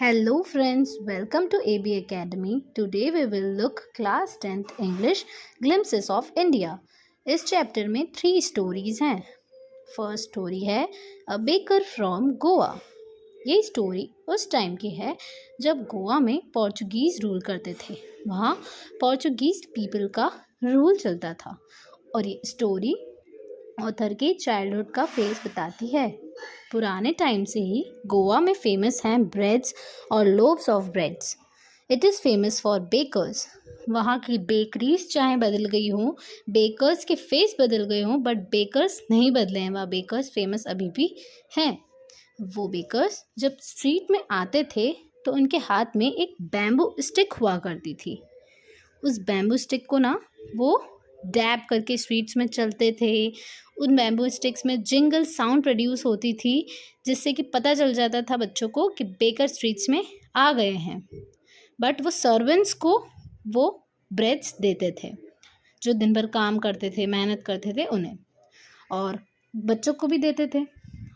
Hello friends, welcome to AB Academy. Today we will look class 10th English Glimpses of India. इस chapter में 3 stories हैं. First story है a baker from Goa. ये story उस time की है जब गोवा में पोर्चुगीज़ रूल करते थे. वहाँ पोर्चुगीज़ पीपल का रूल चलता था और ये स्टोरी ऑथर के चाइल्डहुड का फेस बताती है. पुराने टाइम से ही गोवा में फेमस हैं ब्रेड्स और loaves of breads. It is famous for bakers. वहाँ की बेकरीज चाहे बदल गई हों, बेकर्स के फेस बदल गए हों, बट बेकर्स नहीं बदले हैं. वहाँ बेकर्स फेमस अभी भी हैं. वो बेकर्स जब स्ट्रीट में आते थे तो उनके हाथ में एक बैम्बू स्टिक हुआ करती थी. उस बैम्बू स्टिक को ना वो डैब करके स्ट्रीट्स में चलते थे. उन बैम्बू स्टिक्स में जिंगल साउंड प्रोड्यूस होती थी जिससे कि पता चल जाता था बच्चों को कि बेकर स्ट्रीट्स में आ गए हैं. बट वो सर्वेंट्स को वो ब्रेड्स देते थे जो दिन भर काम करते थे, मेहनत करते थे उन्हें, और बच्चों को भी देते थे.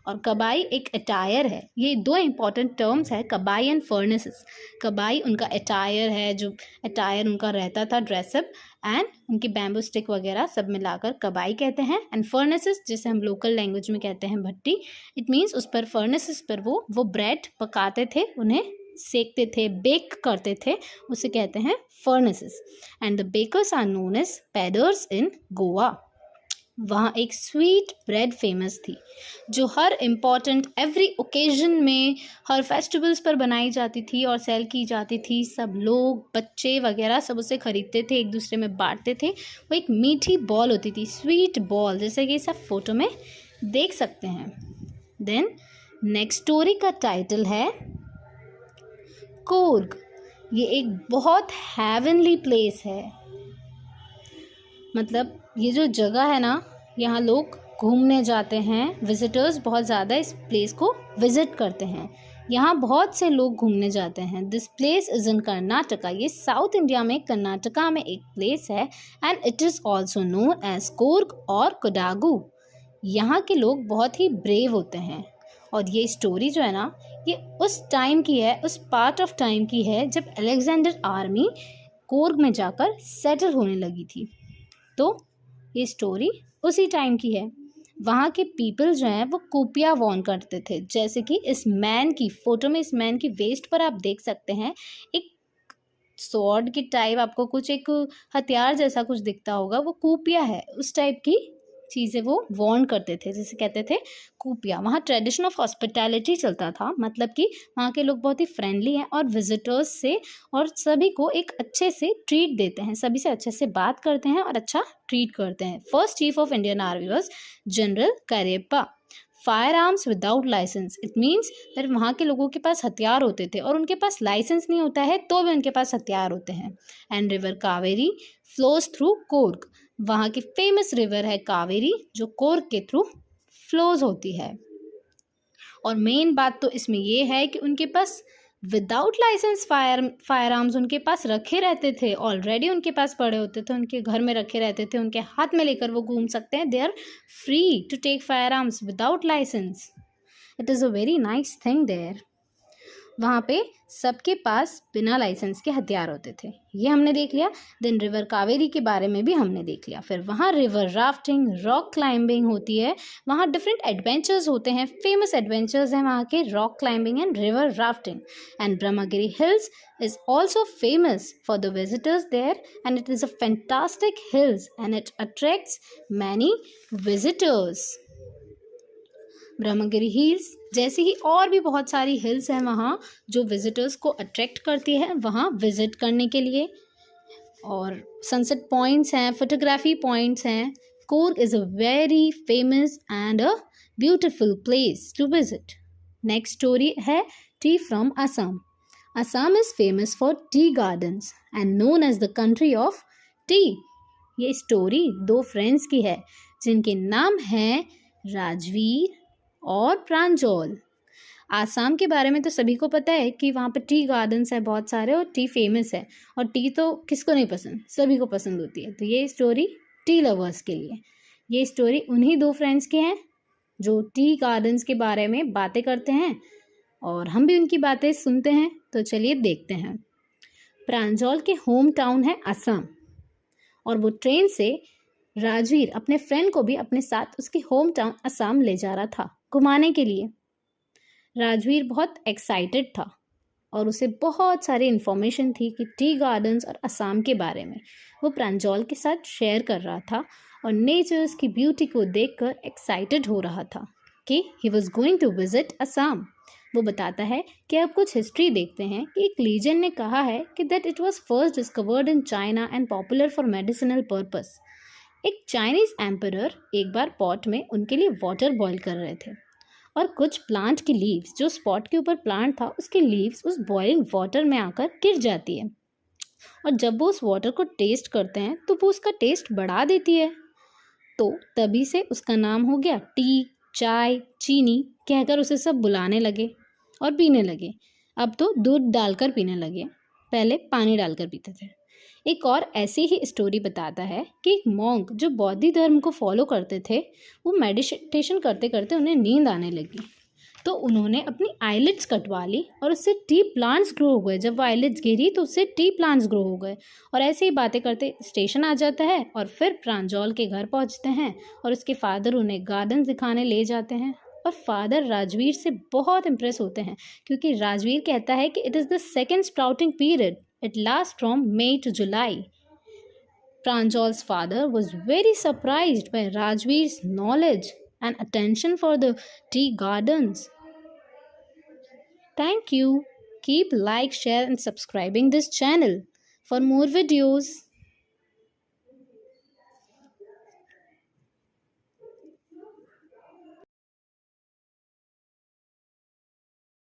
और कबाई एक अटायर है. ये 2 इंपॉर्टेंट टर्म्स है, कबाई एंड फर्नेसेस. कबाई उनका अटायर है, जो अटायर उनका रहता था, ड्रेसअप, एंड उनकी बैम्बू स्टिक वगैरह सब मिलाकर कबाई कहते हैं. एंड फर्नेसेस जिसे हम लोकल लैंग्वेज में कहते हैं भट्टी. इट मीन्स उस पर फर्नेसेस पर वो ब्रेड पकाते थे, उन्हें सेकते थे, बेक करते थे, उसे कहते हैं furnaces. And the bakers are known as poders in Goa. वहाँ एक स्वीट ब्रेड फेमस थी जो हर इम्पॉर्टेंट एवरी ओकेजन में, हर फेस्टिवल्स पर बनाई जाती थी और सेल की जाती थी. सब लोग, बच्चे वगैरह सब उसे ख़रीदते थे, एक दूसरे में बांटते थे. वो एक मीठी बॉल होती थी, स्वीट बॉल, जैसे कि सब फोटो में देख सकते हैं. देन नेक्स्ट स्टोरी का टाइटल है कोर्ग. ये एक बहुत हेवनली प्लेस है. मतलब ये जो जगह है ना, यहाँ लोग घूमने जाते हैं. विजिटर्स बहुत ज़्यादा इस प्लेस को विज़िट करते हैं. यहाँ बहुत से लोग घूमने जाते हैं. This place is in Karnataka. ये साउथ इंडिया में कर्नाटका में एक प्लेस है. And it is also known as Coorg और कोडागू. यहाँ के लोग बहुत ही ब्रेव होते हैं. और ये स्टोरी जो है ना, ये उस टाइम की है, उस पार्ट ऑफ टाइम की है जब अलेक्जेंडर आर्मी कोर्ग में जाकर सेटल होने लगी थी. तो ये स्टोरी उसी टाइम की है. वहाँ के पीपल जो हैं वो कुपिया वॉन करते थे. जैसे कि इस मैन की फ़ोटो में, इस मैन की वेस्ट पर आप देख सकते हैं एक स्वॉर्ड की टाइप, आपको कुछ एक हथियार जैसा कुछ दिखता होगा, वो कुपिया है. उस टाइप की चीज़ें वो वॉन करते थे, जिसे कहते थे कुपिया. वहाँ ट्रेडिशन ऑफ हॉस्पिटैलिटी चलता था. मतलब कि वहाँ के लोग बहुत ही फ्रेंडली हैं और विजिटर्स से और सभी को एक अच्छे से ट्रीट देते हैं, सभी से अच्छे से बात करते हैं और अच्छा ट्रीट करते हैं. First chief of Indian army was general Cariappa. Firearms without licence. It means that वहाँ के लोगों के पास हथियार होते थे और उनके पास लाइसेंस नहीं होता है तो भी उनके पास हथियार होते हैं. And river Kaveri flows through Coorg. वहाँ की फेमस रिवर है कावेरी जो कोर्ग के थ्रू फ्लोज होती है. और मेन बात तो इसमें ये है कि उनके पास विदाउट लाइसेंस फायर आर्म्स उनके पास रखे रहते थे. ऑलरेडी उनके पास पड़े होते थे, उनके घर में रखे रहते थे, उनके हाथ में लेकर वो घूम सकते हैं. They are free to take firearms without licence. It is a very nice thing there. वहाँ पे सबके पास बिना लाइसेंस के हथियार होते थे. ये हमने देख लिया. देन रिवर कावेरी के बारे में भी हमने देख लिया. फिर वहाँ रिवर राफ्टिंग, रॉक क्लाइंबिंग होती है. वहाँ डिफरेंट एडवेंचर्स होते हैं. फेमस एडवेंचर्स हैं वहाँ के rock climbing and river rafting. And Brahmagiri hills is also famous for the visitors there, and it is a fantastic hills and it attracts many visitors. Brahmagiri hills जैसी ही और भी बहुत सारी हिल्स हैं वहाँ जो विजिटर्स को अट्रैक्ट करती है वहाँ विज़िट करने के लिए. और सनसेट पॉइंट्स हैं, फोटोग्राफी पॉइंट्स हैं. Coorg is a very famous and a beautiful place to visit. Next story है tea from Assam. Assam is famous for tea gardens and known as the country of tea. ये story 2 friends की है जिनके नाम हैं राजवीर और प्रांजल. आसाम के बारे में तो सभी को पता है कि वहाँ पर टी गार्डन्स है बहुत सारे और टी फेमस है. और टी तो किसको नहीं पसंद, सभी को पसंद होती है. तो ये स्टोरी टी लवर्स के लिए. ये स्टोरी उन्हीं 2 फ्रेंड्स के हैं जो टी गार्डन्स के बारे में बातें करते हैं और हम भी उनकी बातें सुनते हैं। तो चलिए देखते हैं। प्रांजल के होम टाउन है असम और वो ट्रेन से राजवीर अपने फ्रेंड को भी अपने साथ उसके होम टाउन असम ले जा रहा था घुमाने के लिए। राजवीर बहुत एक्साइटेड था और उसे बहुत सारी इन्फॉर्मेशन थी कि टी गार्डन्स और असम के बारे में। वो प्रांजल के साथ शेयर कर रहा था और नेचर्स की ब्यूटी को देखकर एक्साइटेड हो रहा था कि he was going to visit Assam. वो बताता है कि अब कुछ हिस्ट्री देखते हैं कि एक लीजेंड ने कहा है कि that it was first discovered in China and popular for medicinal purpose. एक चाइनीज एम्परर एक बार पॉट में उनके लिए वाटर बॉईल कर रहे थे और कुछ प्लांट की लीव्स, जो स्पॉट के ऊपर प्लांट था उसकी लीव्स उस बॉइलिंग वाटर में आकर गिर जाती है और जब वो उस वाटर को टेस्ट करते हैं तो वो उसका टेस्ट बढ़ा देती है। तो तभी से उसका नाम हो गया टी, चाय, चीनी कहकर उसे सब बुलाने लगे और पीने लगे। अब तो दूध डालकर पीने लगे, पहले पानी डालकर पीते थे। एक और ऐसी ही स्टोरी बताता है कि एक मॉन्क जो बौद्ध धर्म को फॉलो करते थे, वो मेडिटेशन करते करते उन्हें नींद आने लगी तो उन्होंने अपनी आईलिड्स कटवा ली और उससे टी प्लांट्स ग्रो हो गए। जब वो आईलिड्स गिरी तो उससे टी प्लांट्स ग्रो हो गए और ऐसे ही बातें करते स्टेशन आ जाता है और फिर प्रांजल के घर पहुंचते हैं और उसके फादर उन्हें गार्डन दिखाने ले जाते हैं और फादर राजवीर से बहुत इम्प्रेस होते हैं क्योंकि राजवीर कहता है कि it is the second sprouting period, it last from May to July. Pranjal's father was very surprised by Rajveer's knowledge and attention for the tea gardens. Thank you. Keep like, share and subscribing this channel for more videos.